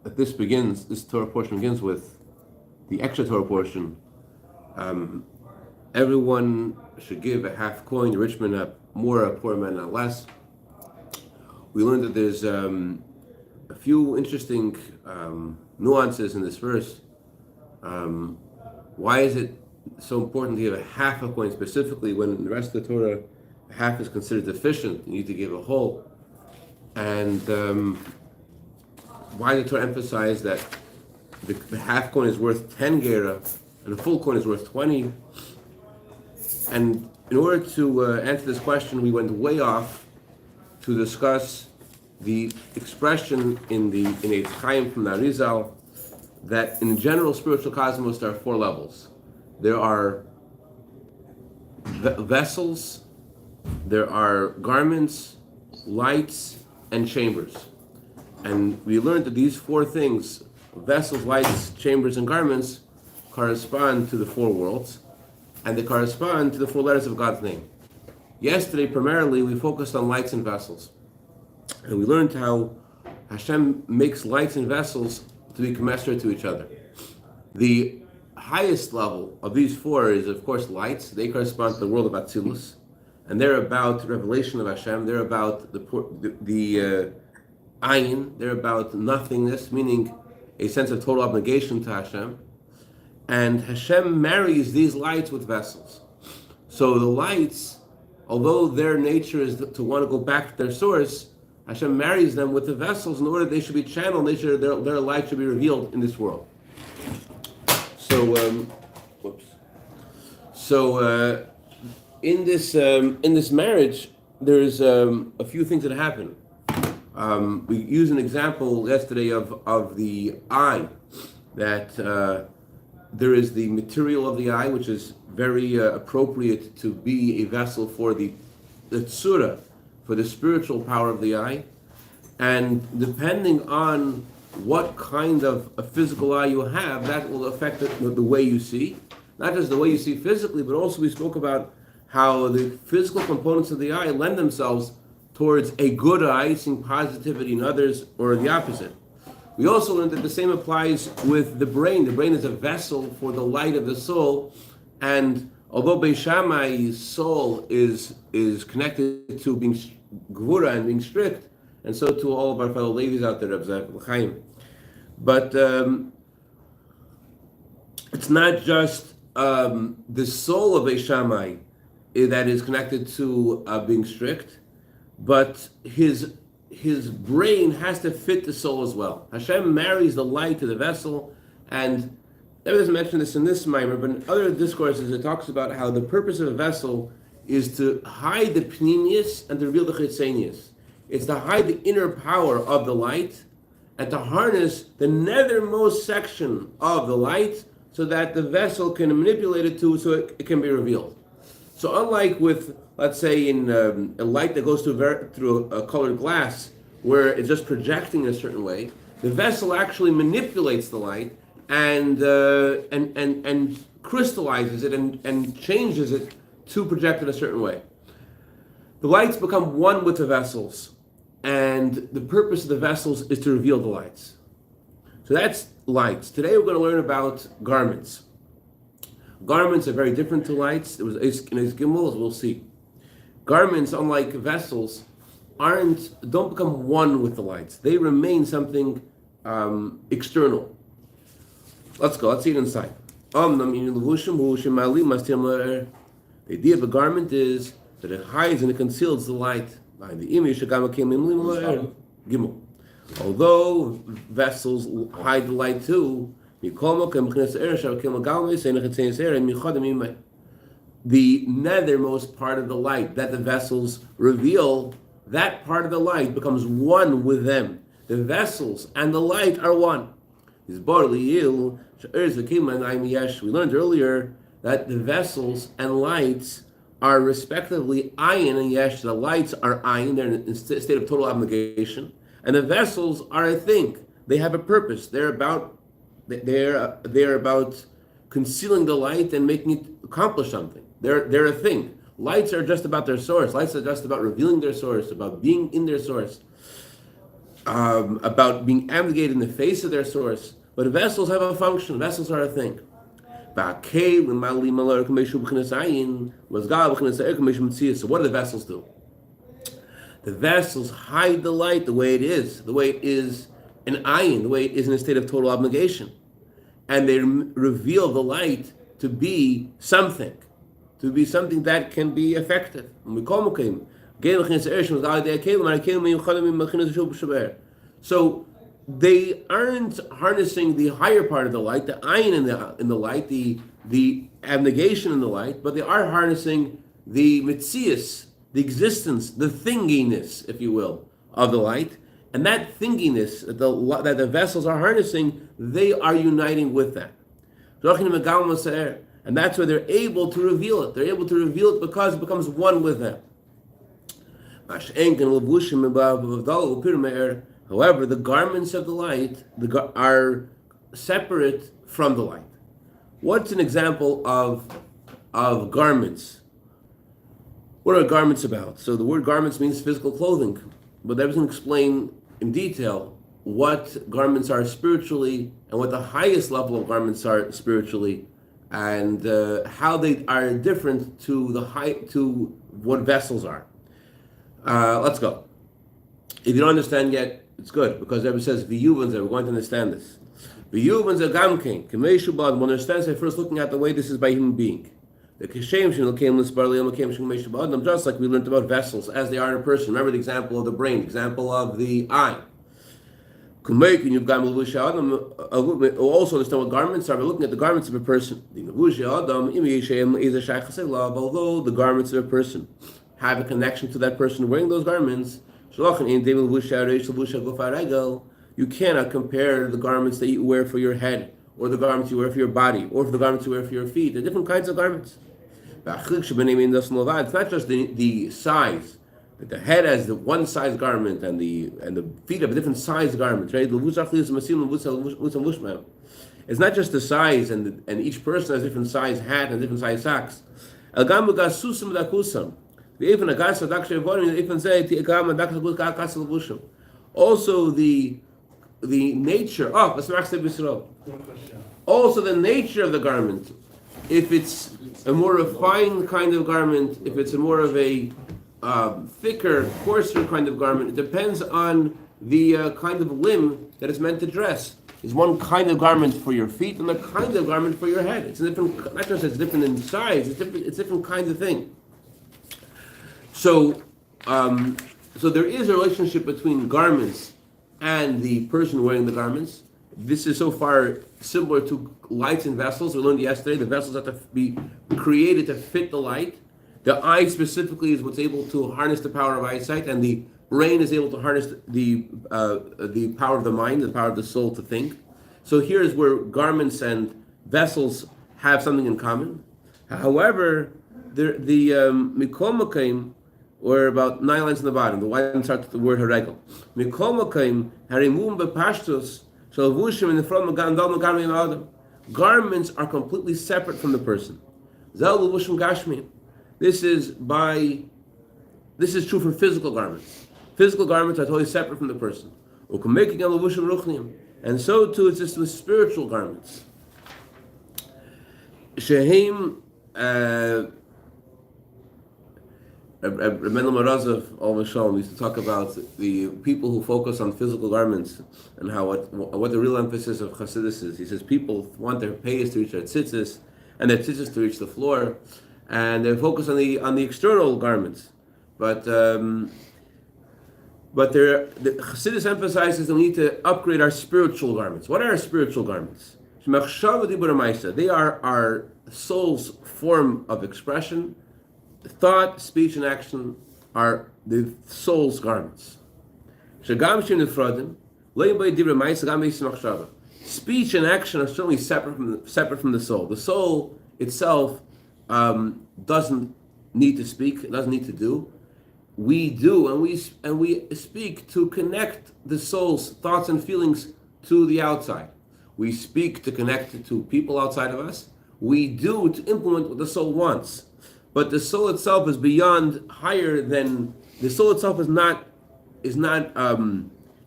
that this Torah portion begins with the extra Torah portion. Everyone should give a half coin, the rich man a more, a poor man a less. We learned that there's a few interesting nuances in this verse. Why is it so important to give a half a coin specifically when in the rest of the Torah half is considered deficient? You need to give a whole. And why did the Torah emphasize that the half coin is worth 10 gera and the full coin is worth 20? And in order to answer this question, we went way off to discuss the expression in Eitz Chaim from the Arizal that in the general spiritual cosmos there are 4 levels. There are vessels, there are garments, lights, and chambers. And we learned that these 4 things, vessels, lights, chambers, and garments, correspond to the 4 worlds, and they correspond to the 4 letters of God's name. Yesterday, primarily, we focused on lights and vessels. And we learned how Hashem makes lights and vessels to be commensurate to each other. The highest level of these 4 is, of course, lights. They correspond to the world of Atzilus, and they're about revelation of Hashem. They're about the ayin. They're about nothingness, meaning a sense of total obligation to Hashem. And Hashem marries these lights with vessels. So the lights, although their nature is to want to go back to their source, Hashem marries them with the vessels in order they should be channeled. Their light should be revealed in this world. So, in this marriage, there's a few things that happen. We used an example yesterday of the eye, that there is the material of the eye, which is very appropriate to be a vessel for the tzura, for the spiritual power of the eye. And depending on what kind of a physical eye you have, that will affect the way you see. Not just the way you see physically, but also we spoke about how the physical components of the eye lend themselves towards a good eye, seeing positivity in others, or the opposite. We also learned that the same applies with the brain. The brain is a vessel for the light of the soul, and although Beis Shammai's soul is connected to being gvura and being strict, and so to all of our fellow ladies out there, Rabbi Chaim. But it's not just the soul of Beis Shammai that is connected to being strict, but his brain has to fit the soul as well. Hashem marries the light to the vessel, and Rebbe doesn't mention this in this Maamar, but in other discourses it talks about how the purpose of a vessel is to hide the pnimius and to reveal the chitzenius. It's to hide the inner power of the light and to harness the nethermost section of the light so that the vessel can manipulate it so it can be revealed. So unlike with, let's say, in a light that goes through a colored glass where it's just projecting a certain way, the vessel actually manipulates the light and crystallizes it and changes it to project it a certain way. The lights become one with the vessels, and the purpose of the vessels is to reveal the lights. So that's lights. Today we're going to learn about garments. Garments are very different to lights. There was in Eis Gimel, as we'll see. Garments, unlike vessels, don't become one with the lights. They remain something external. Let's go. Let's see it inside. The idea of a garment is that it hides and it conceals the light. Although vessels hide the light too, the nethermost part of the light that the vessels reveal, that part of the light becomes one with them. The vessels and the light are one. We learned earlier that the vessels and lights are respectively ayin and yesh. The lights are ayin, they're in a state of total abnegation, and the vessels are a thing. They have a purpose. They're about concealing the light and making it accomplish something. They're a thing. Lights are just about their source. Lights are just about revealing their source, about being in their source. about being abnegated in the face of their source. But vessels have a function. Vessels are a thing. So what do the vessels do? The vessels hide the light the way it is an ayin, the way it is in a state of total abnegation. And they reveal the light to be something that can be effective. So they aren't harnessing the higher part of the light, the ayin in the light, the abnegation in the light, but they are harnessing the mitzias, the existence, the thinginess, if you will, of the light. And that thinginess that the vessels are harnessing, they are uniting with that. And that's where they're able to reveal it. They're able to reveal it because it becomes one with them. However, the garments of the light are separate from the light. What's an example of garments? What are garments about? So the word garments means physical clothing, but that doesn't explain in detail what garments are spiritually and what the highest level of garments are spiritually, and how they are different to what vessels are. Let's go. If you don't understand yet, it's good, because Rebbe says v'yuvans, we're going to understand this. V'yuvans are gamkein k'meishu bad. One understands by first looking at the way this is by human being. The Cashapp just like we learned about vessels as they are in a person. Remember the example of the brain, the example of the eye. Also understand what garments are by looking at the garments of a person. Although the garments of a person have a connection to that person wearing those garments, you cannot compare the garments that you wear for your head, or the garments you wear for your body, or the garments you wear for your feet. They're different kinds of garments. It's not just the size. The head has the one size garment, and the feet have a different size garment, right? It's not just the size, and each person has a different size hat and different size socks. Also the nature also the nature of the garment. If it's a more refined kind of garment, if it's a more of a thicker, coarser kind of garment, it depends on the kind of limb that it's meant to dress. There's one kind of garment for your feet and a kind of garment for your head. It's a different, not just it's different in size, it's different kinds of thing. So there is a relationship between garments and the person wearing the garments. This is so far similar to lights and vessels. We learned yesterday the vessels have to be created to fit the light. The eye specifically is what's able to harness the power of eyesight, and the brain is able to harness the power of the mind, the power of the soul to think. So here's where garments and vessels have something in common. However, the mikomakim, or about 9 lines in the bottom, the one starts with the word haregel. Mikomakim harimum bepashtus shalvushim in the front of gandal. Garments are completely separate from the person. Zelle levushim gashmi. This is true for physical garments. Physical garments are totally separate from the person. And so too it's just with spiritual garments. Shehem Rabbi Moshe Levin used to talk about the people who focus on physical garments and how what the real emphasis of chassidus is. He says people want their payas to reach their tzitzis and their tzitzis to reach the floor, and they focus on the external garments. But the chassidus emphasizes that we need to upgrade our spiritual garments. What are our spiritual garments? They are our soul's form of expression. Thought, speech, and action are the soul's garments. Speech and action are certainly separate from the soul. The soul itself doesn't need to speak, it doesn't need to do. We do, and we speak to connect the soul's thoughts and feelings to the outside. We speak to connect to people outside of us. We do to implement what the soul wants. But the soul itself is beyond higher than the soul itself doesn't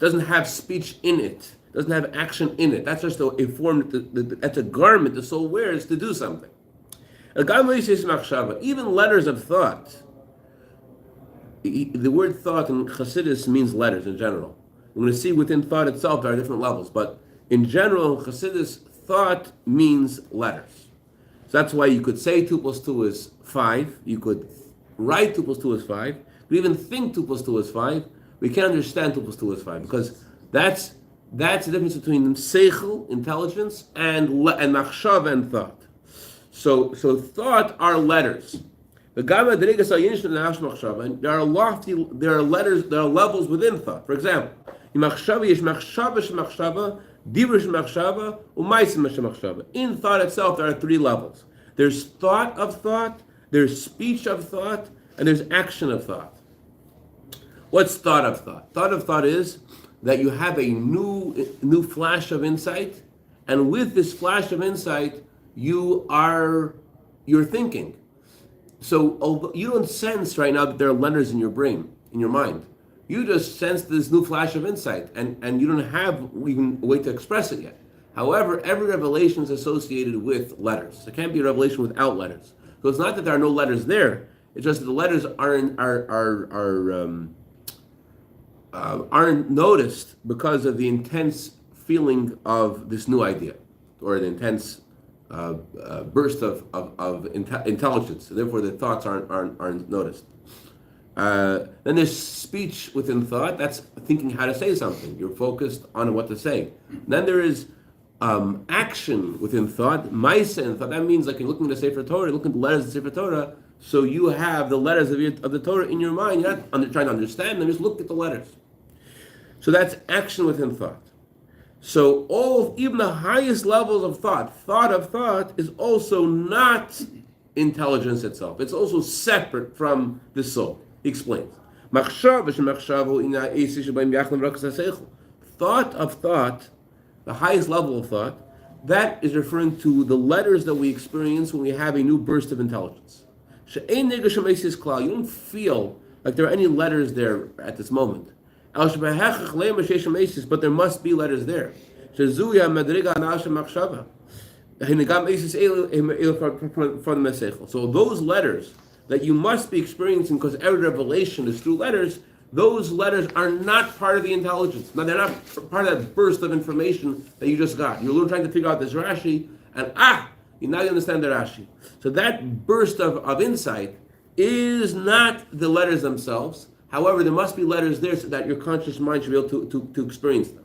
doesn't have speech in it, doesn't have action in it. That's just a form, that's a garment the soul wears to do something. Even letters of thought. The word thought in chassidus means letters in general. We're going to see within thought itself there are different levels, but in general, in chassidus, thought means letters. So that's why you could say 2 plus 2 is 5. You could write 2 plus 2 is 5. We even think 2 plus 2 is 5. We can't understand 2 plus 2 is 5 because that's the difference between seichel, intelligence, and machshava and thought. So thought are letters. The gamma derigas are and there are letters, there are levels within thought. For example, in machshava yesh machshava shemachshava, dibur shemachshava, u'maisim shemachshava. In thought itself, there are 3 levels. There's thought of thought, there's speech of thought, and there's action of thought. What's thought of thought? Thought of thought is that you have a new flash of insight, and with this flash of insight, you're thinking. So although you don't sense right now that there are letters in your brain, in your mind. You just sense this new flash of insight, and you don't have even a way to express it yet. However, every revelation is associated with letters. There can't be a revelation without letters. So it's not that there are no letters there. It's just that the letters aren't noticed because of the intense feeling of this new idea, or the intense burst of intelligence. So therefore, the thoughts aren't noticed. Then there's speech within thought. That's thinking how to say something. You're focused on what to say. Then there is action within thought. Maisa in thought. That means like you're looking at the Sefer Torah, you're looking at the letters of the Sefer Torah. So you have the letters of the Torah in your mind. You're not trying to understand them. Just look at the letters. So that's action within thought. So even the highest levels of thought is also not intelligence itself. It's also separate from the soul. He explains. Thought of thought, the highest level of thought, that is referring to the letters that we experience when we have a new burst of intelligence. You don't feel like there are any letters there at this moment. But there must be letters there. So those letters that you must be experiencing, because every revelation is through letters, those letters are not part of the intelligence. Now, they're not part of that burst of information that you just got. You're trying to figure out this Rashi, and you now understand the Rashi. So that burst of insight is not the letters themselves. However, there must be letters there so that your conscious mind should be able to experience them.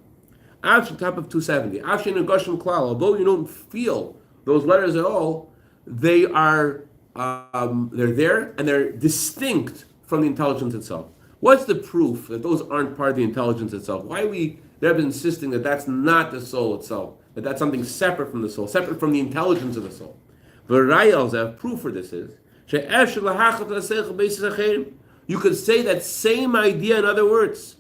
Top of 270. Although you don't feel those letters at all, they are they're there and they're distinct from the intelligence itself. What's the proof that those aren't part of the intelligence itself? Why are we there insisting that that's not the soul itself, that that's something separate from the soul, separate from the intelligence of the soul? The proof for this is you could say that same idea in other words.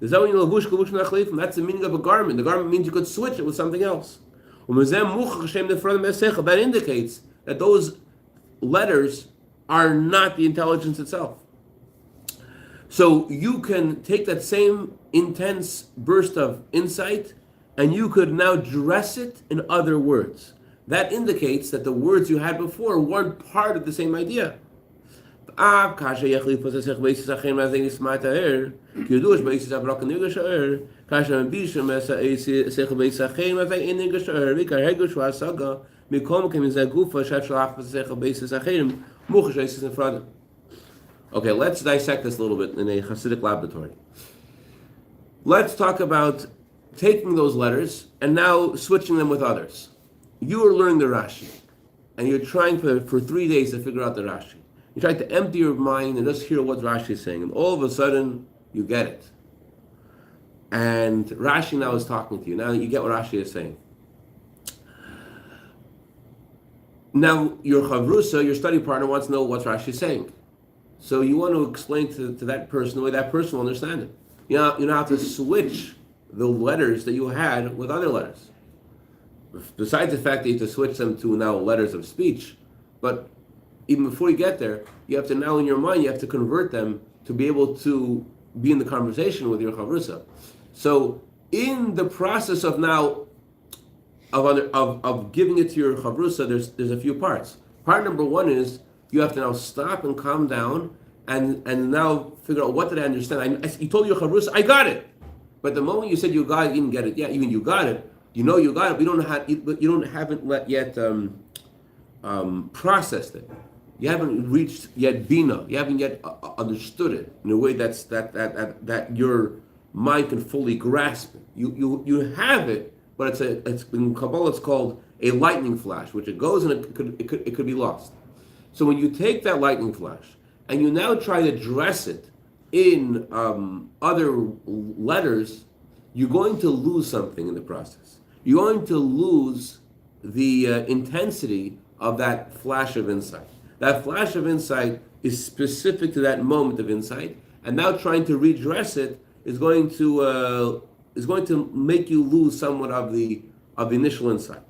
That's the meaning of a garment. The garment means you could switch it with something else. That indicates that those letters are not the intelligence itself. So you can take that same intense burst of insight and you could now dress it in other words. That indicates that the words you had before weren't part of the same idea. Okay, let's dissect this a little bit in a Hasidic laboratory. Let's talk about taking those letters and now switching them with others. You are learning the Rashi, and you're trying for 3 days to figure out the Rashi. You try to empty your mind and just hear what Rashi is saying, and all of a sudden, you get it. And Rashi now is talking to you. Now you get what Rashi is saying. Now, your chavrusa, your study partner, wants to know what Rashi is saying. So you want to explain to that person the way that person will understand it. You now have to switch the letters that you had with other letters. Besides the fact that you have to switch them to now letters of speech, but even before you get there, you have to now in your mind, you have to convert them to be able to be in the conversation with your chavrusa. So in the process of now of giving it to your chavrusa, there's a few parts. Part number one is you have to now stop and calm down and now figure out, what did I understand? You told your chavrusa, I got it. But the moment you said you got it, you didn't get it. Yeah, even you got it. You know you got it. But you haven't yet processed it. You haven't reached yet bina. You haven't yet understood it in a way that your mind can fully grasp it. You have it, but it's in Kabbalah it's called a lightning flash, which it goes and it could be lost. So when you take that lightning flash and you now try to dress it in other letters, you're going to lose something in the process. You're going to lose the intensity of that flash of insight. That flash of insight is specific to that moment of insight, and now trying to redress it is going to make you lose somewhat of the initial insight.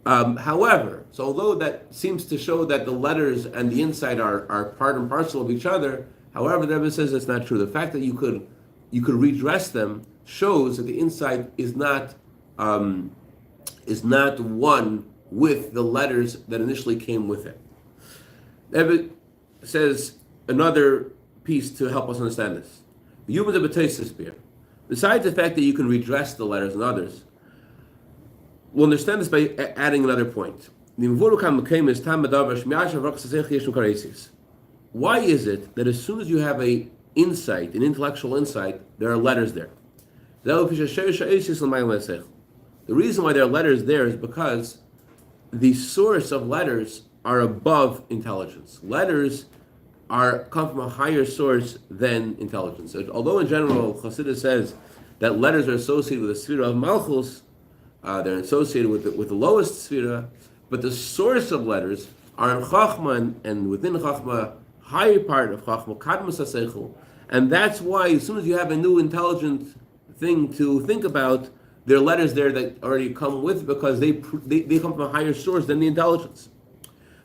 However, so although that seems to show that the letters and the insight are part and parcel of each other, however, the Rebbe says that's not true. The fact that you could redress them shows that the insight is not one with the letters that initially came with it. The Rebbe says another piece to help us understand this. Besides the fact that you can redress the letters and others, we'll understand this by adding another point. Why is it that as soon as you have an intellectual insight, there are letters there? The reason why there are letters there is because the source of letters are above intelligence. Letters come from a higher source than intelligence. So, although in general chassidus says that letters are associated with the sphere of malchus, they're associated with the lowest sphere, but the source of letters are in chachma, and within chachma, higher part of chachma, kadmus haseichel, and that's why as soon as you have a new intelligent thing to think about, there are letters there that already come with, because they come from a higher source than the intelligence.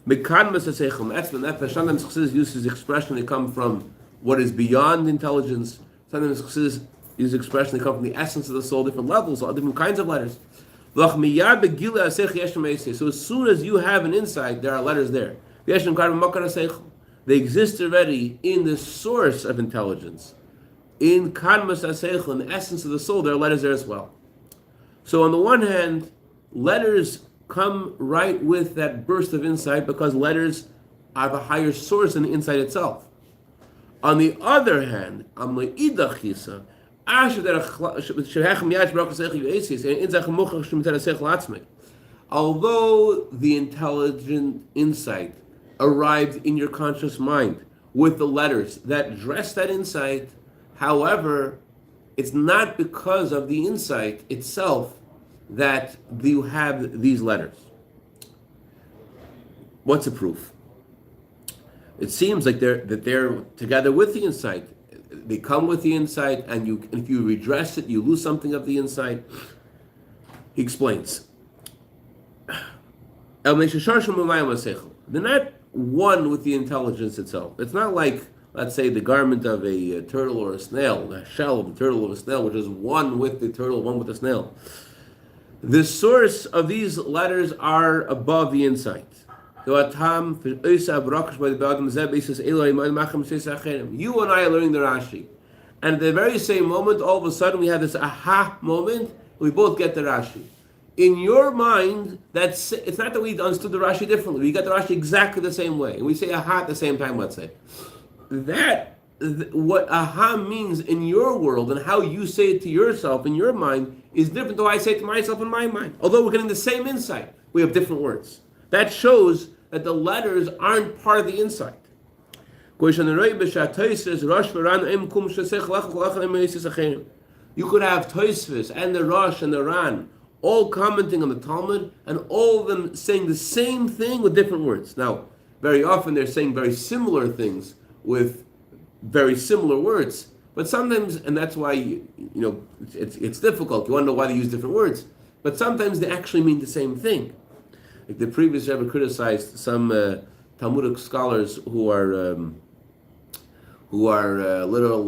Sometimes chassidus uses expression they come from what is beyond intelligence. Sometimes chassidus use expression they come from the essence of the soul, different levels, all different kinds of letters. So as soon as you have an insight, there are letters there. They exist already in the source of intelligence. In kadmas haseichel, in the essence of the soul, there are letters there as well. So on the one hand, letters come right with that burst of insight because letters have a higher source than the insight itself. On the other hand, although the intelligent insight arrived in your conscious mind with the letters that dress that insight, however, it's not because of the insight itself that you have these letters. What's the proof? It seems like they're together with the insight. They come with the insight, and if you redress it, you lose something of the insight. He explains. They're not one with the intelligence itself. It's not like, let's say, the garment of a turtle or a snail, the shell of the turtle or a snail, which is one with the turtle, one with the snail. The source of these letters are above the insight. You and I are learning the Rashi. And at the very same moment, all of a sudden, we have this aha moment, we both get the Rashi. In your mind, it's not that we understood the Rashi differently. We got the Rashi exactly the same way. And we say aha at the same time, let's say. What aha means in your world and how you say it to yourself in your mind is different than what I say to myself in my mind. Although we're getting the same insight, we have different words. That shows that the letters aren't part of the insight. You could have Tosfos and the Rosh and the Ran all commenting on the Talmud, and all of them saying the same thing with different words. Now, very often they're saying very similar things with very similar words, but sometimes, and that's why it's difficult. You want to know why they use different words, but sometimes they actually mean the same thing. Like the previous Rebbe criticized some Talmudic scholars who are literal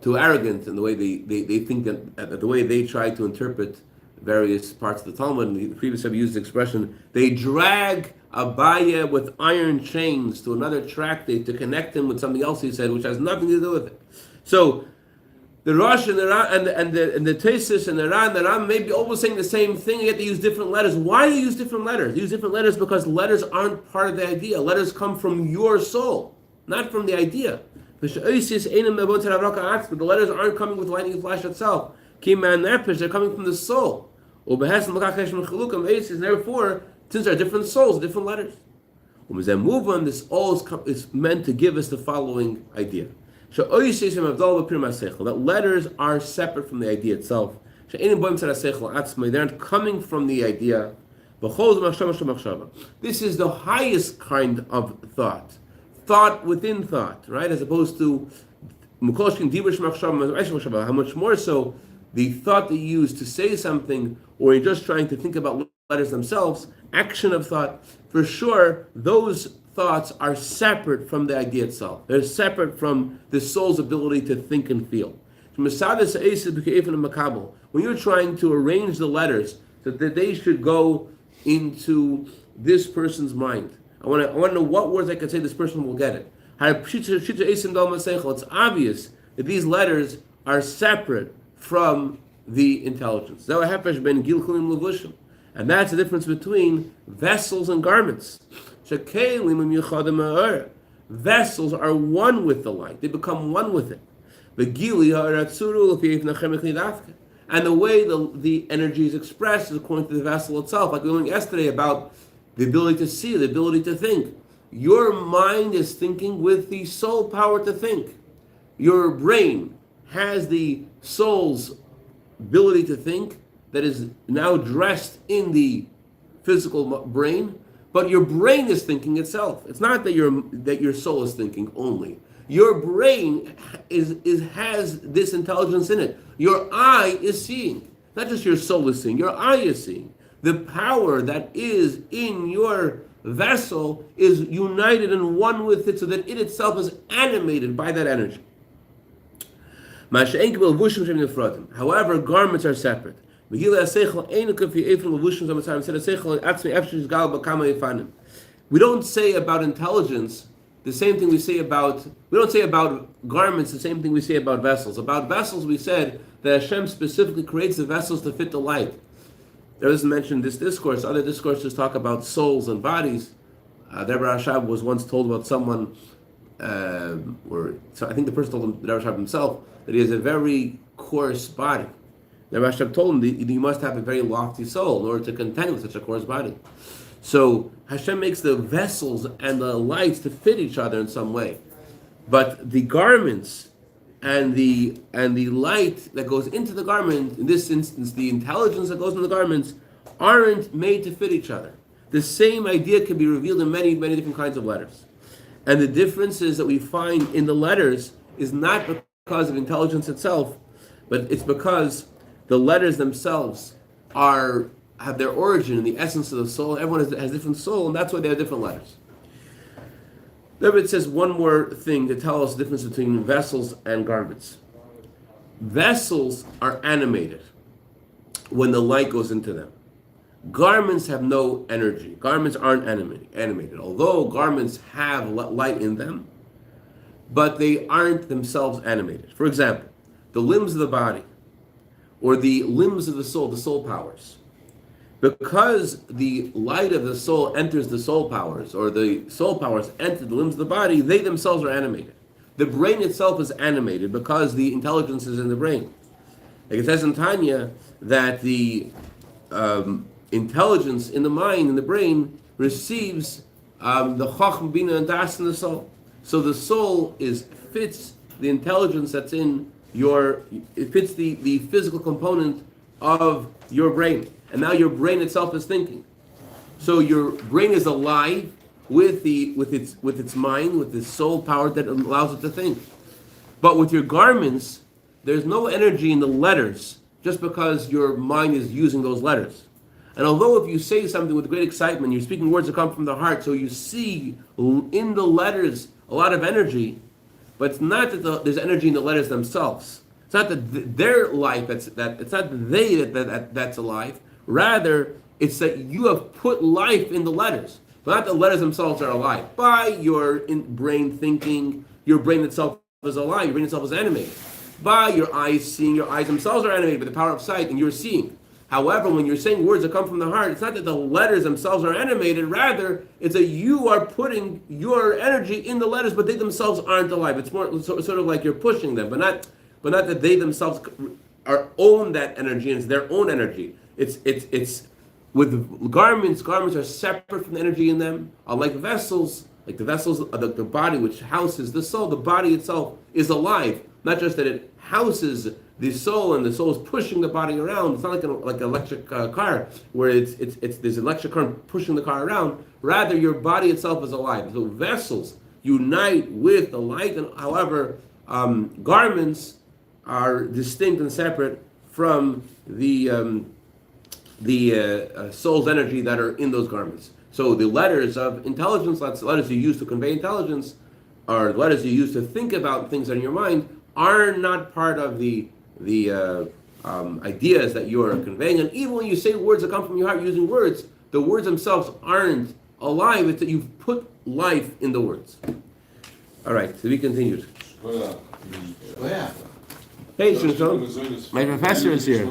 too arrogant in the way they think that the way they try to interpret various parts of the Talmud. And the previous have used the expression, they drag Abaya with iron chains to another tractate to connect him with something else he said, which has nothing to do with it. So the Rosh and the Tesis and the Ram may be almost saying the same thing, yet they use different letters. Why do they use different letters? They use different letters because letters aren't part of the idea. Letters come from your soul, not from the idea. But the letters aren't coming with lightning flash itself. They're coming from the soul. And therefore, since there are different souls, different letters. This all is meant to give us the following idea. That letters are separate from the idea itself. They aren't coming from the idea. This is the highest kind of thought. Thought within thought, right? As opposed to how much more so the thought that you use to say something, or you're just trying to think about letters themselves, action of thought, for sure, those thoughts are separate from the idea itself. They're separate from the soul's ability to think and feel. When you're trying to arrange the letters so that they should go into this person's mind, I want to know what words I can say this person will get it. It's obvious that these letters are separate from the intelligence. And that's the difference between vessels and garments. Vessels are one with the light. They become one with it. And the way the energy is expressed is according to the vessel itself. Like we learned yesterday about the ability to see, the ability to think. Your mind is thinking with the soul power to think. Your brain has the soul's ability to think that is now dressed in the physical brain, but your brain is thinking itself. It's not that your soul is thinking only. Your brain has this intelligence in it. Your eye is seeing. Not just your soul is seeing, your eye is seeing. The power that is in your vessel is united and one with it so that it itself is animated by that energy. However, garments are separate. We don't say about intelligence the same thing we say about, we don't say about garments the same thing we say about vessels. About vessels we said that Hashem specifically creates the vessels to fit the light. There isn't mentioned this discourse. Other discourses talk about souls and bodies. Rabbi Cashapp was once told about someone, so I think the person told him, Rabbi Cashapp himself, that he has a very coarse body. Rabbi Cashapp told him that you must have a very lofty soul in order to contend with such a coarse body. So Hashem makes the vessels and the lights to fit each other in some way, but the garments and the light that goes into the garment, in this instance, the intelligence that goes into the garments, aren't made to fit each other. The same idea can be revealed in many, many different kinds of letters, and the differences that we find in the letters is not because of intelligence itself, but it's because the letters themselves have their origin in the essence of the soul. Everyone has different soul, and that's why they have different letters. Then it says one more thing to tell us the difference between vessels and garments. Vessels are animated when the light goes into them. Garments have no energy. Garments aren't animated. Although garments have light in them, but they aren't themselves animated. For example, the limbs of the body, or the limbs of the soul powers. Because the light of the soul enters the soul powers, or the soul powers enter the limbs of the body, they themselves are animated. The brain itself is animated because the intelligence is in the brain. Like it says in Tanya that the intelligence in the mind, in the brain, receives the chacham, bina, and das in the soul. So the soul fits the intelligence that's in it fits the physical component of your brain. And now your brain itself is thinking. So your brain is alive with its mind, with the soul power that allows it to think. But with your garments, there's no energy in the letters just because your mind is using those letters. And although if you say something with great excitement, you're speaking words that come from the heart, so you see in the letters a lot of energy, but it's not that there's energy in the letters themselves. It's not that their life it's not that they that's alive. Rather, it's that you have put life in the letters. But not the letters themselves are alive. By your brain thinking, your brain itself is alive. Your brain itself is animated. By your eyes seeing, your eyes themselves are animated by the power of sight, and you're seeing. However, when you're saying words that come from the heart, it's not that the letters themselves are animated. Rather, it's that you are putting your energy in the letters, but they themselves aren't alive. It's more sort of like you're pushing them, but not that they themselves own that energy, and it's their own energy. It's with garments. Garments are separate from the energy in them. Like vessels, like the vessels, the body which houses the soul. The body itself is alive. Not just that it houses the soul, and the soul is pushing the body around. It's not like an electric car where it's there's electric current pushing the car around. Rather, your body itself is alive. So vessels unite with the light, and however, garments are distinct and separate from the soul's energy that are in those garments. So the letters of intelligence, letters you use to convey intelligence, or letters you use to think about things in your mind, are not part of the ideas that you're conveying. And even when you say words that come from your heart using words, the words themselves aren't alive. It's that you've put life in the words. All right, to be continued. Hey, my professor is here.